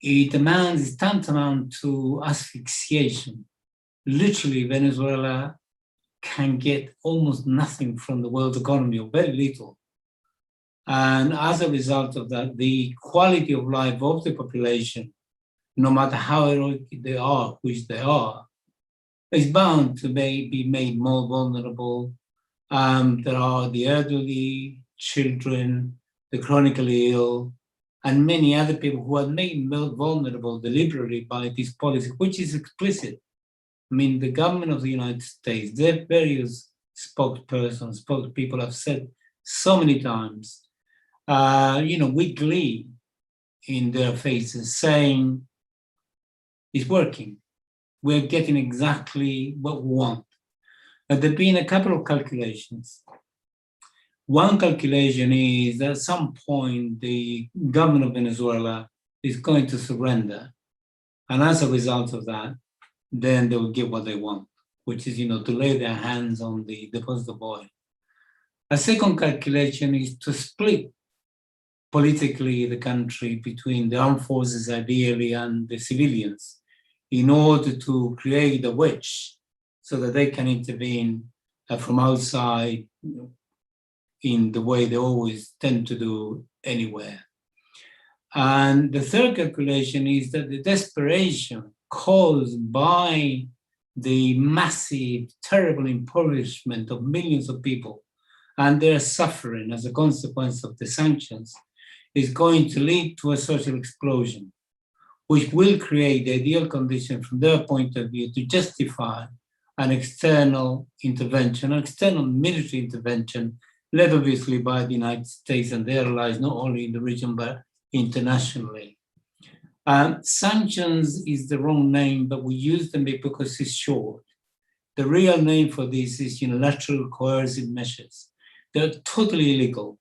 it is tantamount to asphyxiation. Literally, Venezuela can get almost nothing from the world economy, or very little. And as a result of that, the quality of life of the population, no matter how heroic they are, which they are, is bound to be made more vulnerable. There are the elderly, children, the chronically ill, and many other people who are made more vulnerable deliberately by this policy, which is explicit. I mean, the government of the United States, their various spokespeople have said so many times, with glee in their faces, saying, it's working. We're getting exactly what we want. But there have been a couple of calculations. One calculation is that at some point, the government of Venezuela is going to surrender. And as a result of that, then they will get what they want, which is, to lay their hands on the deposit of oil. A second calculation is to split politically the country between the armed forces, ideally, and the civilians, in order to create a wedge so that they can intervene from outside in the way they always tend to do anywhere. And the third calculation is that the desperation caused by the massive, terrible impoverishment of millions of people and their suffering as a consequence of the sanctions is going to lead to a social explosion, which will create the ideal condition from their point of view to justify an external intervention, an external military intervention, led obviously by the United States and their allies, not only in the region, but internationally. Sanctions is the wrong name, but we use them because it's short. The real name for this is unilateral coercive measures. They're totally illegal.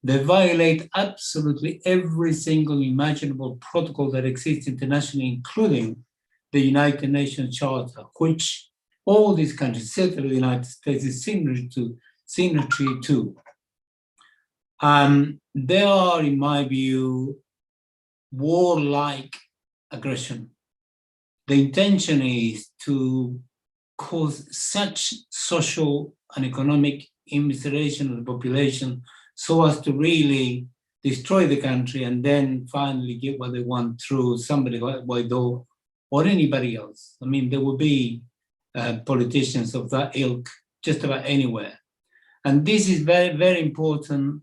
They violate absolutely every single imaginable protocol that exists internationally, including the United Nations Charter, which all these countries, certainly the United States, is signatory to. They are, in my view, warlike aggression. The intention is to cause such social and economic immiseration of the population so as to really destroy the country and then finally get what they want through somebody like Guaido or anybody else. I mean, there will be politicians of that ilk just about anywhere. And this is very, very important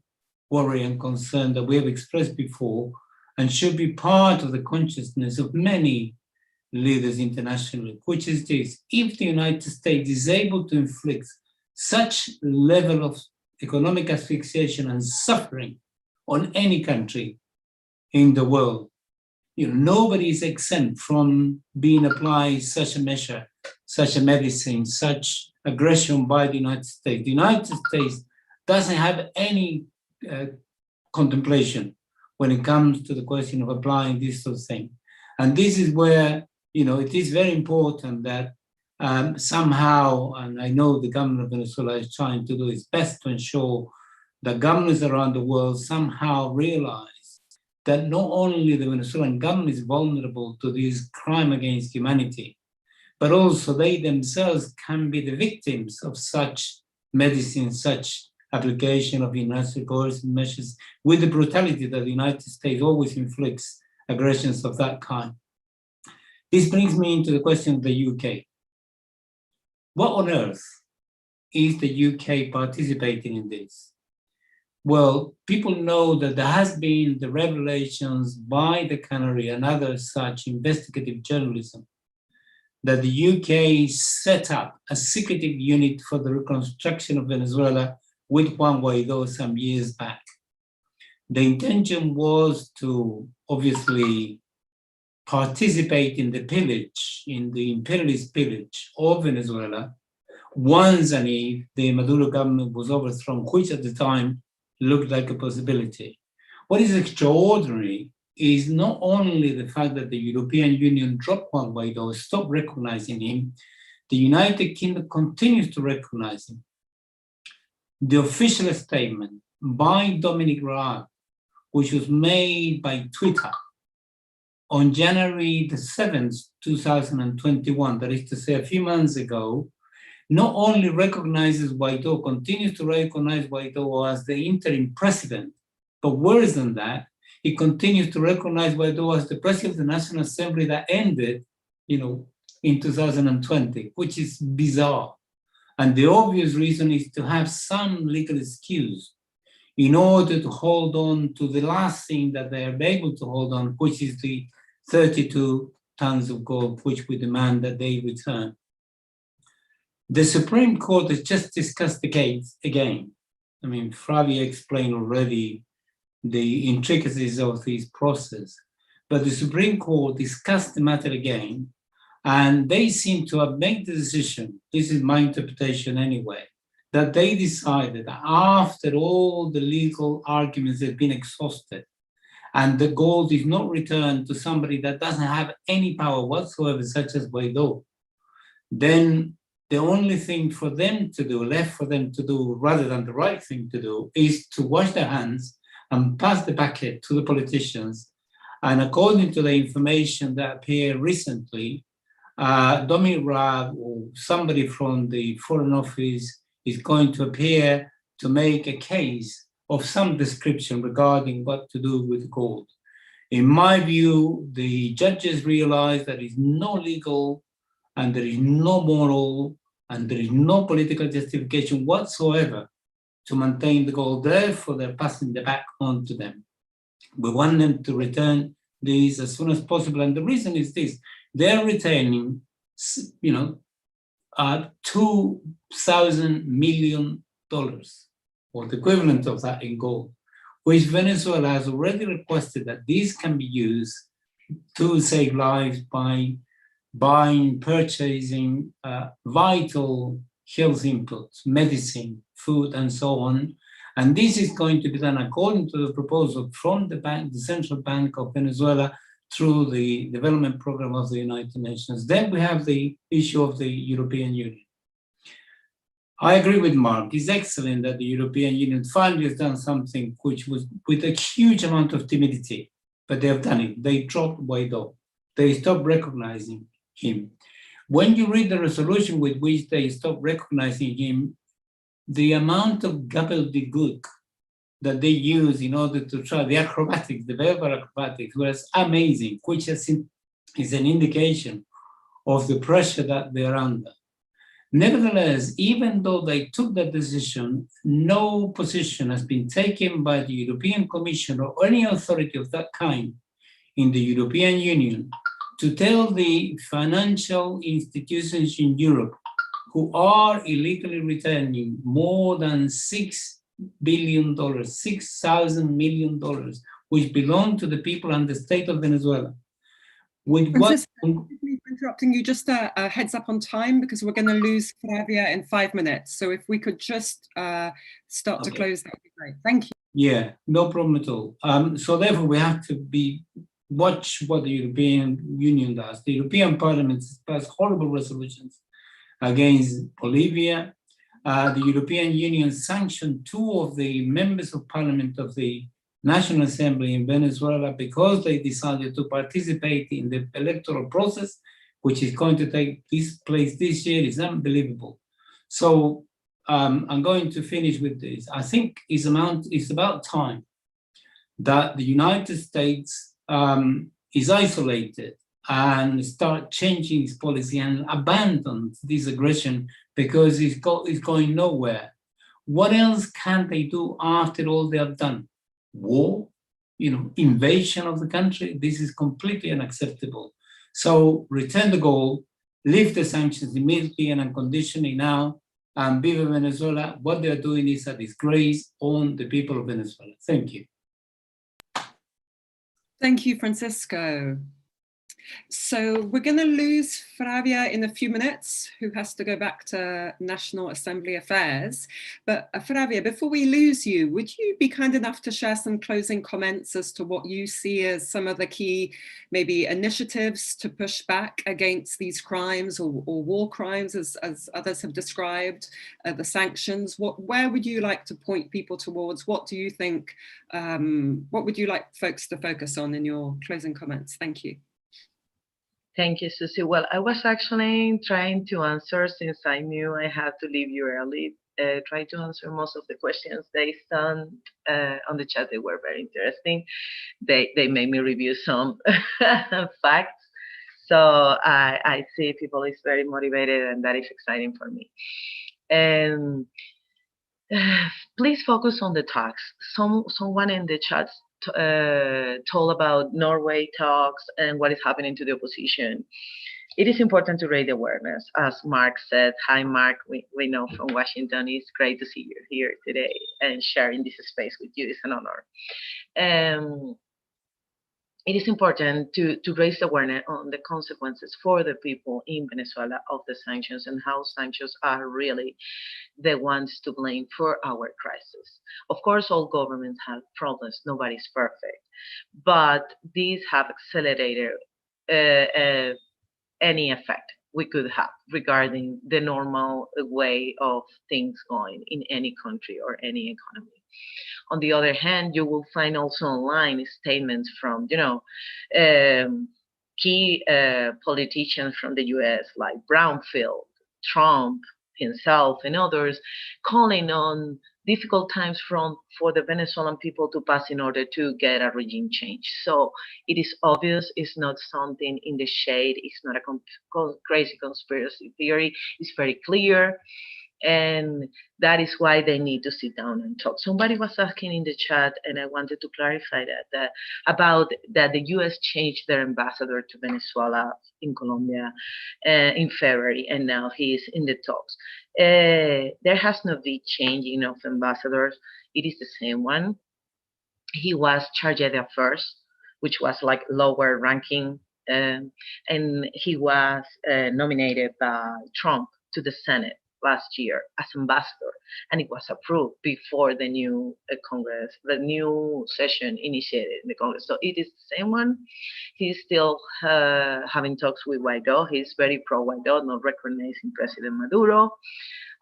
worry and concern that we have expressed before and should be part of the consciousness of many leaders internationally, which is this: if the United States is able to inflict such level of economic asphyxiation and suffering on any country in the world, nobody is exempt from being applied such a measure such a medicine, such aggression by the United States. The United States doesn't have any contemplation when it comes to the question of applying this sort of thing. And this is where, it is very important that somehow, and I know the government of Venezuela is trying to do its best to ensure that governments around the world somehow realize that not only the Venezuelan government is vulnerable to this crime against humanity, but also they themselves can be the victims of such medicine, such application of unilateral coercive measures with the brutality that the United States always inflicts aggressions of that kind. This brings me into the question of the UK. What on earth is the UK participating in this? Well, people know that there has been the revelations by the Canary and other such investigative journalism that the UK set up a secretive unit for the reconstruction of Venezuela with Juan Guaidó some years back. The intention was to obviously participate in the pillage, in the imperialist pillage of Venezuela, once and if the Maduro government was overthrown, which at the time looked like a possibility. What is extraordinary is not only the fact that the European Union dropped Juan Guaidó, stopped recognizing him, the United Kingdom continues to recognize him. The official statement by Dominic Raab, which was made by Twitter on January the 7th, 2021, that is to say a few months ago, not only recognizes Guaidó, continues to recognize Guaidó as the interim president, but worse than that, it continues to recognize Guaidó as the president of the National Assembly that ended, in 2020, which is bizarre. And the obvious reason is to have some legal excuse in order to hold on to the last thing that they are able to hold on, which is the 32 tons of gold, which we demand that they return. The Supreme Court has just discussed the case again. I mean, Fravia explained already the intricacies of this process, but the Supreme Court discussed the matter again, and they seem to have made the decision, this is my interpretation anyway, that they decided that after all the legal arguments have been exhausted, and the gold is not returned to somebody that doesn't have any power whatsoever, such as Guaidó, then the only thing for them to do, left for them to do, rather than the right thing to do, is to wash their hands and pass the bucket to the politicians. And according to the information that appeared recently, Dominic Raab or somebody from the Foreign Office is going to appear to make a case of some description regarding what to do with gold. In my view, the judges realize that there is no legal and there is no moral and there is no political justification whatsoever to maintain the gold. Therefore, they're passing the back on to them. We want them to return these as soon as possible. And the reason is this: they're retaining, $2,000 million, or the equivalent of that in gold, which Venezuela has already requested that these can be used to save lives by buying, purchasing vital health inputs, medicine, food, and so on. And this is going to be done according to the proposal from the bank, the Central Bank of Venezuela, through the development program of the United Nations. Then we have the issue of the European Union. I agree with Mark. It's excellent that the European Union finally has done something which was with a huge amount of timidity, but they have done it. They dropped Guaidó. They stopped recognizing him. When you read the resolution with which they stopped recognizing him, the amount of gobbledygook that they use in order to try the acrobatics, the verbal acrobatics, was amazing, which is an indication of the pressure that they're under. Nevertheless, even though they took that decision, no position has been taken by the European Commission or any authority of that kind in the European Union to tell the financial institutions in Europe who are illegally returning more than $6 billion, $6,000 million, which belong to the people and the state of Venezuela. With Francisco, excuse me for interrupting you, just a heads up on time, because we're going to lose Fravia in 5 minutes. So if we could just start to close, that would be great. Thank you. Yeah, no problem at all. So therefore, we have to watch what the European Union does. The European Parliament has passed horrible resolutions against Bolivia. The European Union sanctioned 2 of the members of parliament of the National Assembly in Venezuela because they decided to participate in the electoral process, which is going to take place this year. It's unbelievable. So I'm going to finish with this. I think it's about time that the United States is isolated and start changing its policy and abandon this aggression, because it's going nowhere. What else can they do after all they have done? War, invasion of the country? This is completely unacceptable. So return the gold, lift the sanctions immediately and unconditionally now, and Viva Venezuela. What they're doing is a disgrace on the people of Venezuela. Thank you. Thank you, Francisco. So we're going to lose Fravia in a few minutes, who has to go back to National Assembly affairs. But Fravia, before we lose you, would you be kind enough to share some closing comments as to what you see as some of the key, maybe, initiatives to push back against these crimes or war crimes, as others have described, the sanctions? Where would you like to point people towards? What do you think, what would you like folks to focus on in your closing comments? Thank you. Thank you, Susie. Well, I was actually trying to answer, since I knew I had to leave you early, try to answer most of the questions based on the chat. They were very interesting. They made me review some facts. So I see people is very motivated, and that is exciting for me. And please focus on the talks. Someone in the chat told about Norway talks and what is happening to the opposition. It is important to raise awareness. As Mark said, hi Mark, we know from Washington. It's great to see you here today and sharing this space with you. It's an honor. It is important to raise awareness on the consequences for the people in Venezuela of the sanctions, and how sanctions are really the ones to blame for our crisis. Of course, all governments have problems. Nobody's perfect. But these have accelerated any effect we could have regarding the normal way of things going in any country or any economy. On the other hand, you will find also online statements from, key politicians from the US, like Brownfield, Trump himself, and others, calling on difficult times for the Venezuelan people to pass in order to get a regime change. So it is obvious, it's not something in the shade, it's not a crazy conspiracy theory, it's very clear. And that is why they need to sit down and talk. Somebody was asking in the chat, and I wanted to clarify that about that the U.S. changed their ambassador to Venezuela in Colombia in February, and now he is in the talks. There has not been changing of ambassadors. It is the same one. He was chargé d'affaires, which was like lower ranking, and he was nominated by Trump to the Senate last year as ambassador, and it was approved before the new Congress, the new session initiated in the Congress. So it is the same one. He's still having talks with Guaido. He's very pro Guaido, not recognizing President Maduro.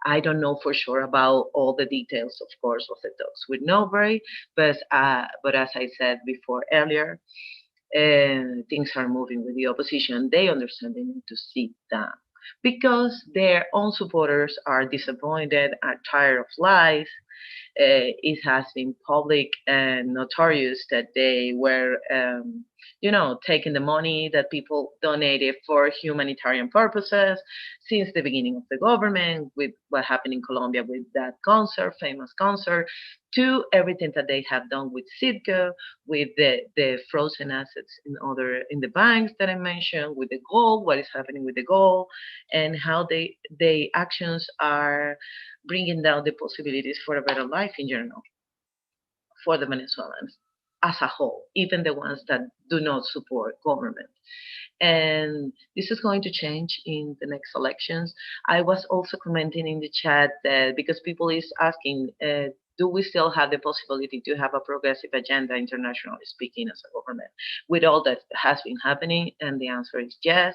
I don't know for sure about all the details, of course, of the talks with nobody, but as I said before earlier, things are moving with the opposition. They understand they need to sit down, because their own supporters are disappointed, are tired of lies. It has been public and notorious that they were, taking the money that people donated for humanitarian purposes since the beginning of the government, with what happened in Colombia with that concert, famous concert, to everything that they have done with Citgo, with the frozen assets in the banks that I mentioned, with the gold, what is happening with the gold, and how they actions are bringing down the possibilities for a better life in general for the Venezuelans. as a whole, even the ones that do not support government. And this is going to change in the next elections. I was also commenting in the chat that because people is asking, do we still have the possibility to have a progressive agenda, internationally speaking, as a government, with all that has been happening? And the answer is yes.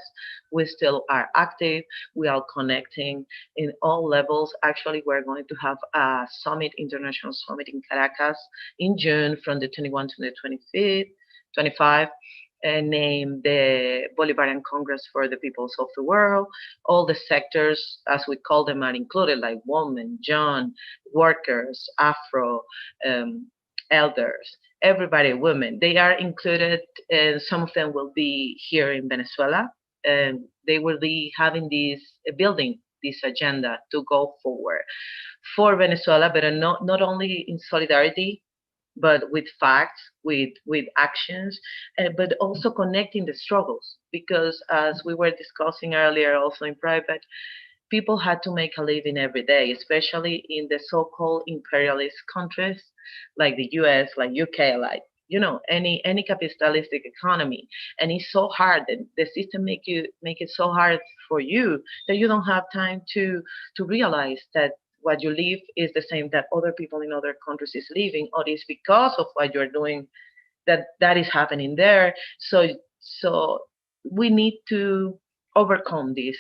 We still are active. We are connecting in all levels. Actually, we're going to have a summit, international summit in Caracas in June from the 21 to the 25. Named the Bolivarian Congress for the Peoples of the World. All the sectors, as we call them, are included, like women, young, workers, Afro, elders, everybody, women. They are included, and some of them will be here in Venezuela, and they will be having this, building this agenda to go forward for Venezuela, but not only in solidarity, but with facts, with actions, but also connecting the struggles. Because as we were discussing earlier, also in private, people had to make a living every day, especially in the so-called imperialist countries like the US, like UK, like, you know, any capitalistic economy. And it's so hard that the system make it so hard for you that you don't have time to realize that what you live is the same that other people in other countries is living, or it's because of what you're doing that is happening there. So we need to overcome this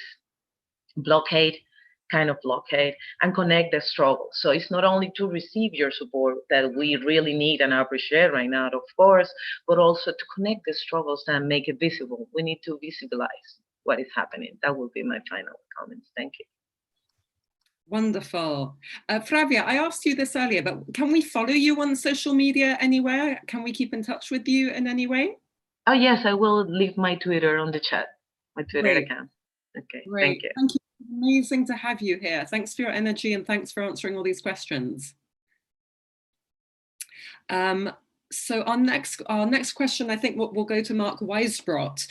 kind of blockade, and connect the struggle. So it's not only to receive your support that we really need and appreciate right now, of course, but also to connect the struggles and make it visible. We need to visualize what is happening. That will be my final comments. Thank you. Wonderful. Fravia, I asked you this earlier, but can we follow you on social media anywhere? Can we keep in touch with you in any way? Oh, yes, I will leave my Twitter on the chat, my Twitter account. Okay, great. Thank you. Thank you. Amazing to have you here. Thanks for your energy and thanks for answering all these questions. So our next question, I think we'll go to Mark Weisbrot.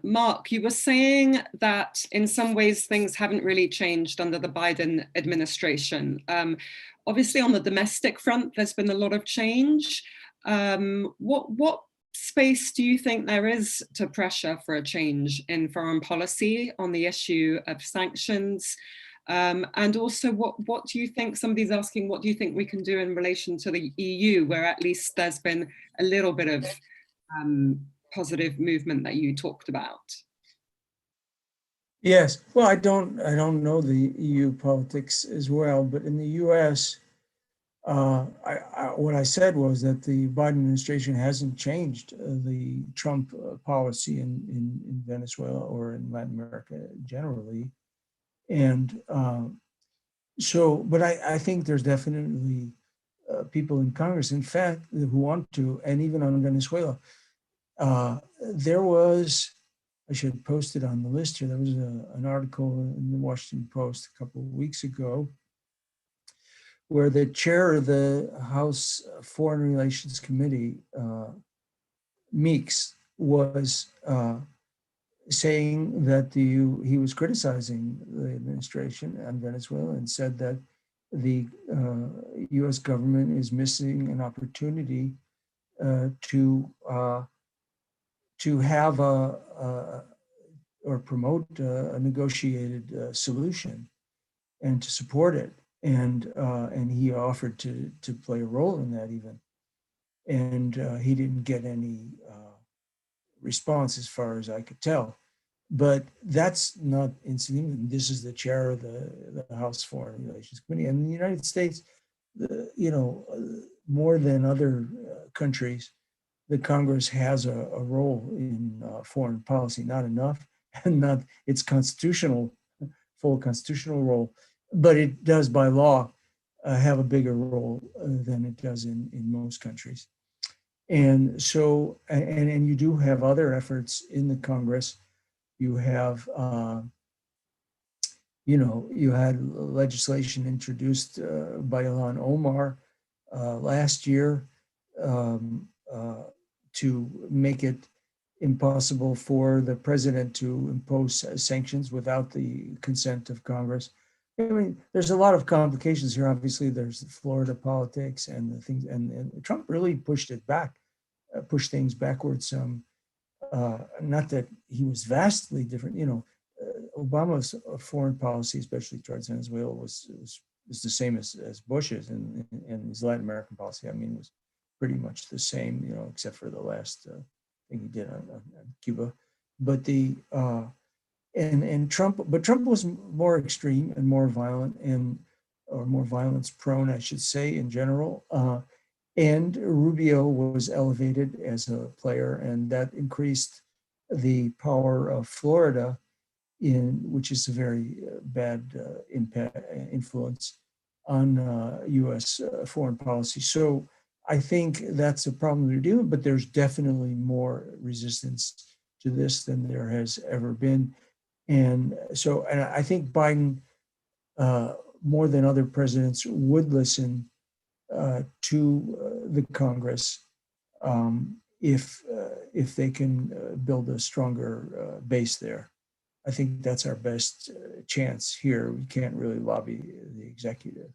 Mark, you were saying that in some ways things haven't really changed under the Biden administration. Obviously on the domestic front, there's been a lot of change. What space do you think there is to pressure for a change in foreign policy on the issue of sanctions? And also, what do you think, somebody's asking, what do you think we can do in relation to the EU, where at least there's been a little bit of positive movement that you talked about? Yes, well, I don't know the EU politics as well, but in the US, what I said was that the Biden administration hasn't changed the Trump policy in Venezuela or in Latin America generally. And but I think there's definitely people in Congress, in fact, who want to, and even on Venezuela. There was, I should post it on the list here, there was an article in the Washington Post a couple of weeks ago where the chair of the House Foreign Relations Committee, Meeks, was saying that he was criticizing the administration on Venezuela and said that the U.S. government is missing an opportunity to have or promote a negotiated solution and to support it. And he offered to play a role in that even. And he didn't get any response as far as I could tell. But that's not insignificant. This is the chair of the House Foreign Relations Committee. And in the United States, more than other countries, the Congress has a role in foreign policy, not enough, and not its full constitutional role, but it does by law have a bigger role than it does in most countries. And so, and you do have other efforts in the Congress. You have, you had legislation introduced by Ilhan Omar last year to make it impossible for the president to impose sanctions without the consent of Congress. I mean, there's a lot of complications here. Obviously, there's the Florida politics and the things, and Trump really pushed it back push things backwards some. Not that he was vastly different, Obama's foreign policy, especially towards Venezuela, was the same as Bush's, and his Latin American policy, was pretty much the same, except for the last thing he did on Cuba. But Trump was more extreme and more violent, or more violence prone, I should say, in general. And Rubio was elevated as a player, and that increased the power of Florida, which is a very bad influence on U.S. Foreign policy. So I think that's a problem we're dealing with, but there's definitely more resistance to this than there has ever been. And I think Biden, more than other presidents, would listen to the Congress if they can build a stronger base there. I think that's our best chance here. We can't really lobby the executive.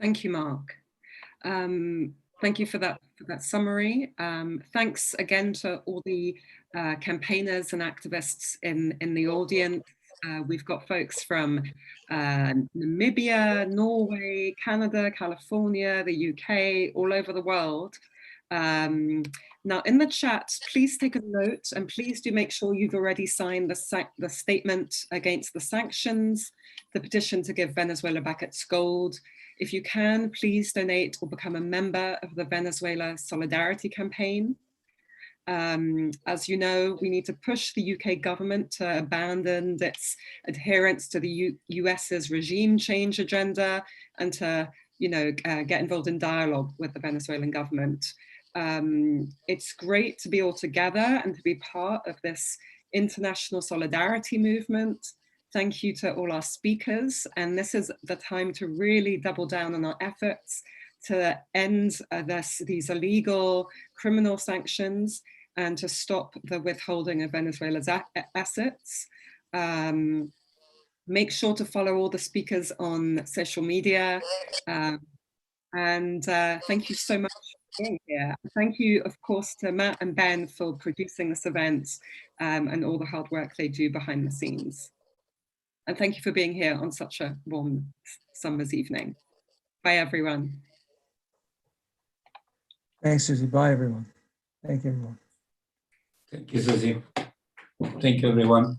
Thank you, Mark. Thank you for that summary. Thanks again to all the campaigners and activists in the audience. We've got folks from Namibia, Norway, Canada, California, the UK, all over the world. Now in the chat, please take a note, and please do make sure you've already signed the statement against the sanctions, the petition to give Venezuela back its gold. If you can, please donate or become a member of the Venezuela Solidarity Campaign. As you know, we need to push the UK government to abandon its adherence to the US's regime change agenda, and to, get involved in dialogue with the Venezuelan government. It's great to be all together and to be part of this international solidarity movement. Thank you to all our speakers, and this is the time to really double down on our efforts to end these illegal criminal sanctions and to stop the withholding of Venezuela's assets. Make sure to follow all the speakers on social media. And thank you so much for being here. Thank you, of course, to Matt and Ben for producing this event and all the hard work they do behind the scenes. And thank you for being here on such a warm summer's evening. Bye, everyone. Thanks, Susie. Bye, everyone. Thank you, everyone. Thank you, Susie. Thank you, everyone.